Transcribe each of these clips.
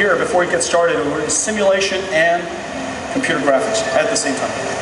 here before we get started is simulation and computer graphics at the same time.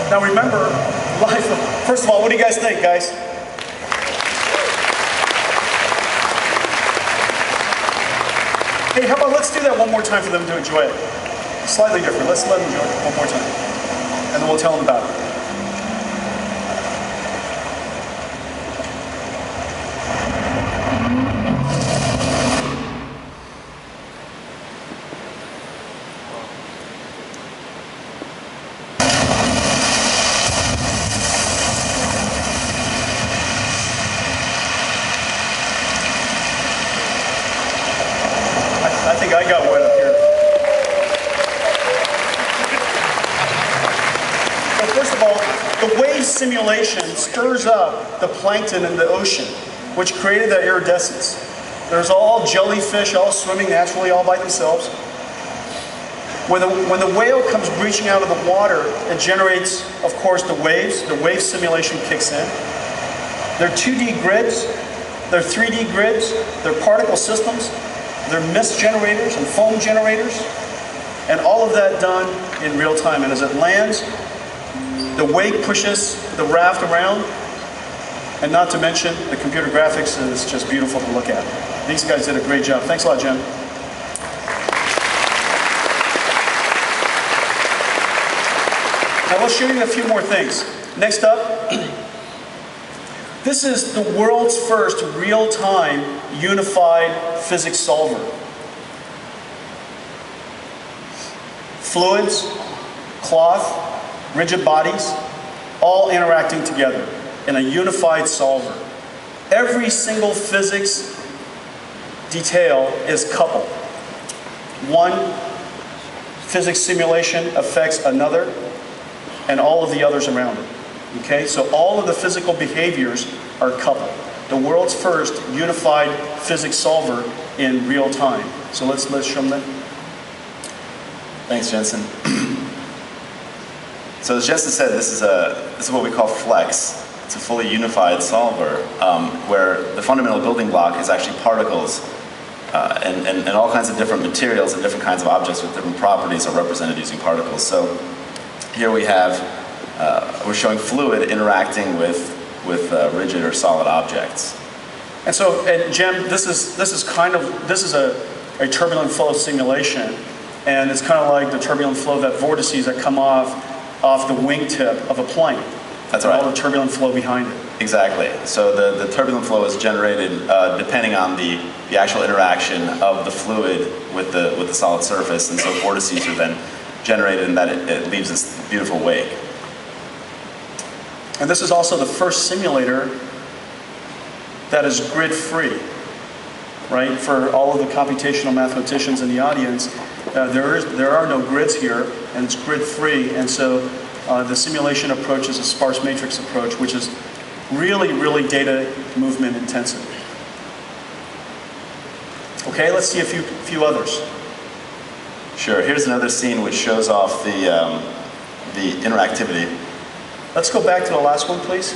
Now remember, first of all, what do you guys think, guys? Hey, how about let's do that one more time for them to enjoy it. Slightly different. Let's let them enjoy it one more time. And then we'll tell them about it. I think I got one up here. So first of all, the wave simulation stirs up the plankton in the ocean, which created that iridescence. There's all jellyfish all swimming naturally all by themselves. When the whale comes breaching out of the water, it generates, of course, the waves. The wave simulation kicks in. They're 2D grids, they're 3D grids, they're particle systems. They're mist generators and foam generators, and all of that done in real time. And as it lands, the wake pushes the raft around, and not to mention the computer graphics is just beautiful to look at. These guys did a great job. Thanks a lot, Jim. Now let's show you a few more things. Next up, this is the world's first real-time unified physics solver. Fluids, cloth, rigid bodies, all interacting together in a unified solver. Every single physics detail is coupled. One physics simulation affects another and all of the others around it. Okay, so all of the physical behaviors are coupled. The world's first unified physics solver in real time. So let's show them that. Thanks, Jensen. So as Jensen said, this is what we call Flex. It's a fully unified solver where the fundamental building block is actually particles and all kinds of different materials and different kinds of objects with different properties are represented using particles. So here we have we're showing fluid interacting with rigid or solid objects. And so, Jim, this is a turbulent flow simulation, and it's kind of like the turbulent flow, that vortices that come off the wingtip of a plane. That's right. All the turbulent flow behind it. Exactly. So the turbulent flow is generated depending on the actual interaction of the fluid with the solid surface, and so vortices are then generated, and that it leaves this beautiful wake. And this is also the first simulator that is grid-free, right? For all of the computational mathematicians in the audience, there are no grids here, and it's grid-free. And so the simulation approach is a sparse matrix approach, which is really, really data movement intensive. Okay, let's see a few others. Sure. Here's another scene which shows off the interactivity. Let's go back to the last one, please.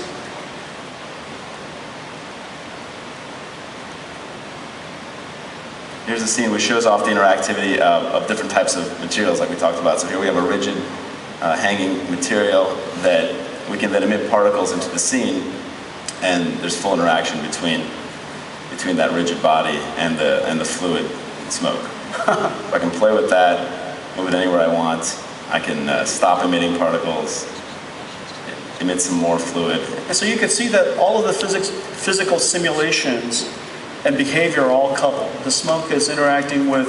Here's a scene which shows off the interactivity of different types of materials like we talked about. So here we have a rigid hanging material that we can then emit particles into the scene, and there's full interaction between that rigid body and the fluid smoke. I can play with that, move it anywhere I want. I can stop emitting particles, emit some more fluid. And so you can see that all of the physical simulations and behavior are all coupled. The smoke is interacting with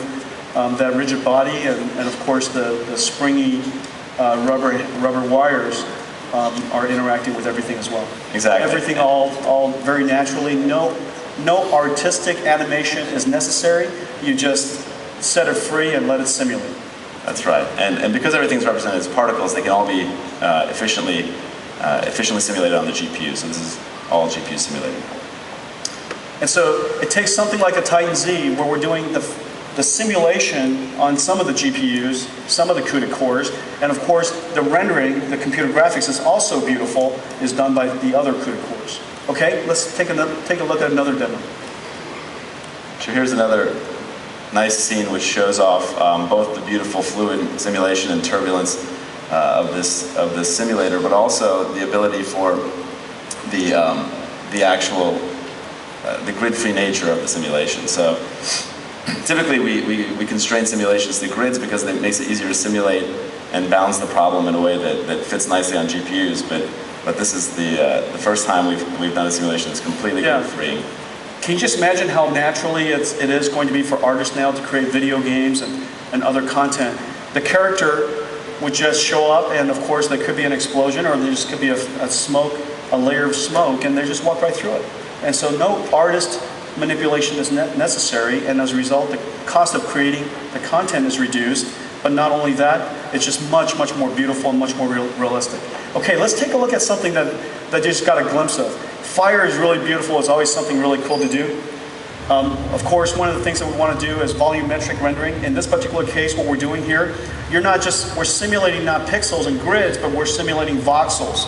that rigid body and of course the springy rubber wires are interacting with everything as well. Exactly. Everything all very naturally. No artistic animation is necessary. You just set it free and let it simulate. That's right. And because everything's represented as particles, they can all be efficiently simulated on the GPU. So this is all GPU simulated. And so it takes something like a Titan Z, where we're doing the simulation on some of the GPUs, some of the CUDA cores, and of course the rendering, the computer graphics is also beautiful, is done by the other CUDA cores. Okay, let's take a look at another demo. So here's another nice scene which shows off both the beautiful fluid simulation and turbulence of this simulator, but also the ability for the actual the grid-free nature of the simulation. So typically we constrain simulations to grids because it makes it easier to simulate and balance the problem in a way that fits nicely on GPUs. But this is the first time we've done a simulation that's completely grid-free. Can you just imagine how naturally it is going to be for artists now to create video games and other content? The character would just show up, and of course there could be an explosion, or there just could be a layer of smoke, and they just walk right through it. And so no artist manipulation is necessary, and as a result the cost of creating the content is reduced. But not only that, it's just much more beautiful and much more realistic. Okay, let's take a look at something that you just got a glimpse of. Fire is really beautiful. It's always something really cool to do. Of course, one of the things that we want to do is volumetric rendering. In this particular case, what we're doing here, we're simulating not pixels and grids, but we're simulating voxels.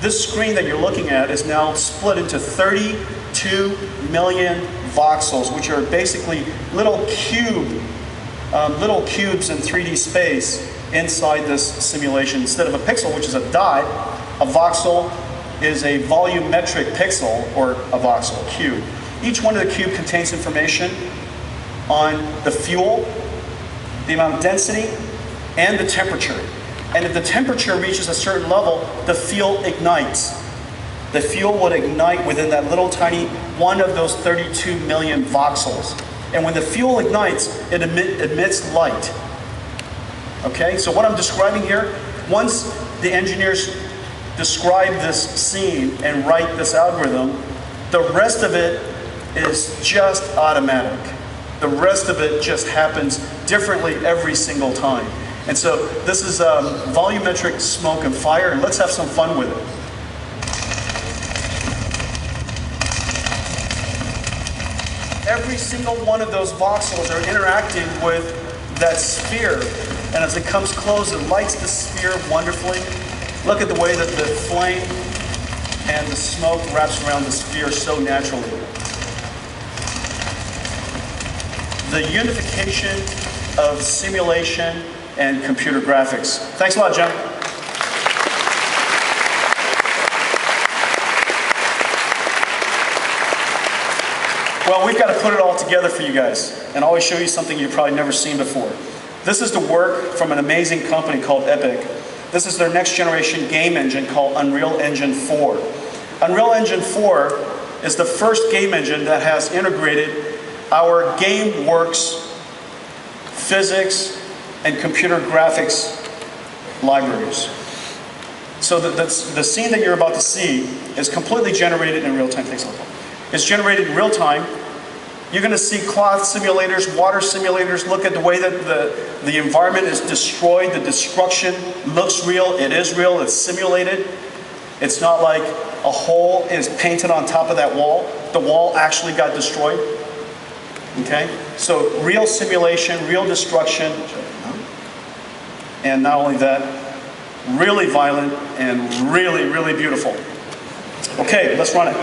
This screen that you're looking at is now split into 32 million voxels, which are basically little cubes in 3D space inside this simulation. Instead of a pixel, which is a dot, a voxel is a volumetric pixel, or a voxel, a cube. Each one of the cube contains information on the fuel, the amount of density, and the temperature. And if the temperature reaches a certain level, the fuel ignites. The fuel would ignite within that little tiny one of those 32 million voxels. And when the fuel ignites, it emits light. Okay, so what I'm describing here, once the engineers describe this scene and write this algorithm, the rest of it is just automatic. The rest of it just happens differently every single time. And so this is volumetric smoke and fire, and let's have some fun with it. Every single one of those voxels are interacting with that sphere, and as it comes close, it lights the sphere wonderfully. Look at the way that the flame and the smoke wraps around the sphere so naturally. The unification of simulation and computer graphics. Thanks a lot, Jim. Well, we've got to put it all together for you guys and always show you something you've probably never seen before. This is the work from an amazing company called Epic. This is their next generation game engine called Unreal Engine 4. Unreal Engine 4 is the first game engine that has integrated our GameWorks physics and computer graphics libraries. So the scene that you're about to see is completely generated in real time. Thanks a lot. It's generated in real time. You're going to see cloth simulators, water simulators. Look at the way that the environment is destroyed. The destruction looks real. It is real. It's simulated. It's not like a hole is painted on top of that wall. The wall actually got destroyed. Okay? So real simulation, real destruction. And not only that, really violent and really, really beautiful. Okay, let's run it.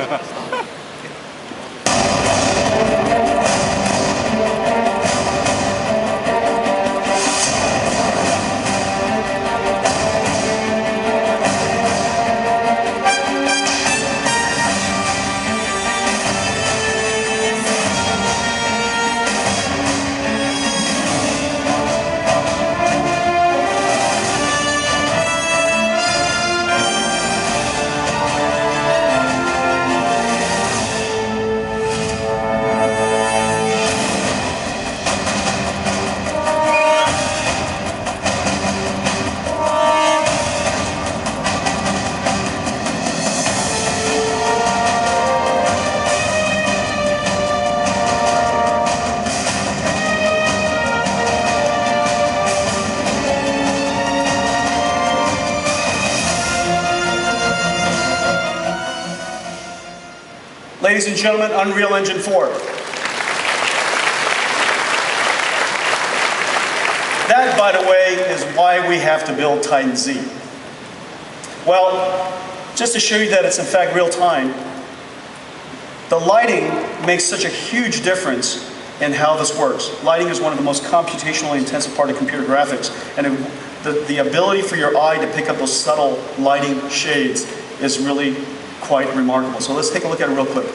Ladies and gentlemen, Unreal Engine 4. That, by the way, is why we have to build Titan Z. Well, just to show you that it's in fact real time, the lighting makes such a huge difference in how this works. Lighting is one of the most computationally intensive part of computer graphics, and the ability for your eye to pick up those subtle lighting shades is really quite remarkable. So let's take a look at it real quick.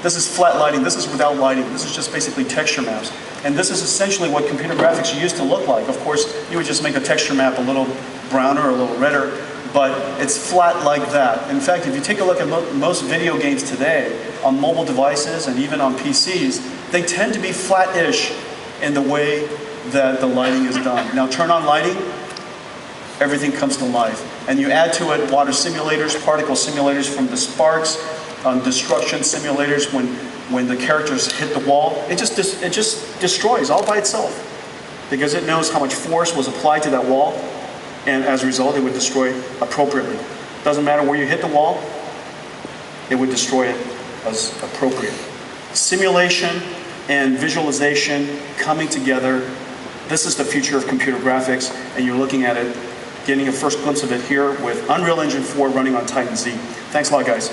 This is flat lighting, this is without lighting, this is just basically texture maps. And this is essentially what computer graphics used to look like. Of course, you would just make a texture map a little browner or a little redder, but it's flat like that. In fact, if you take a look at most video games today, on mobile devices and even on PCs, they tend to be flat-ish in the way that the lighting is done. Now turn on lighting, everything comes to life. And you add to it water simulators, particle simulators from the sparks, destruction simulators when the characters hit the wall. It just destroys all by itself because it knows how much force was applied to that wall, and as a result it would destroy appropriately. Doesn't matter where you hit the wall, it would destroy it as appropriate. Simulation and visualization coming together. This is the future of computer graphics, and you're looking at it, getting a first glimpse of it here with Unreal Engine 4 running on Titan Z. Thanks a lot, guys.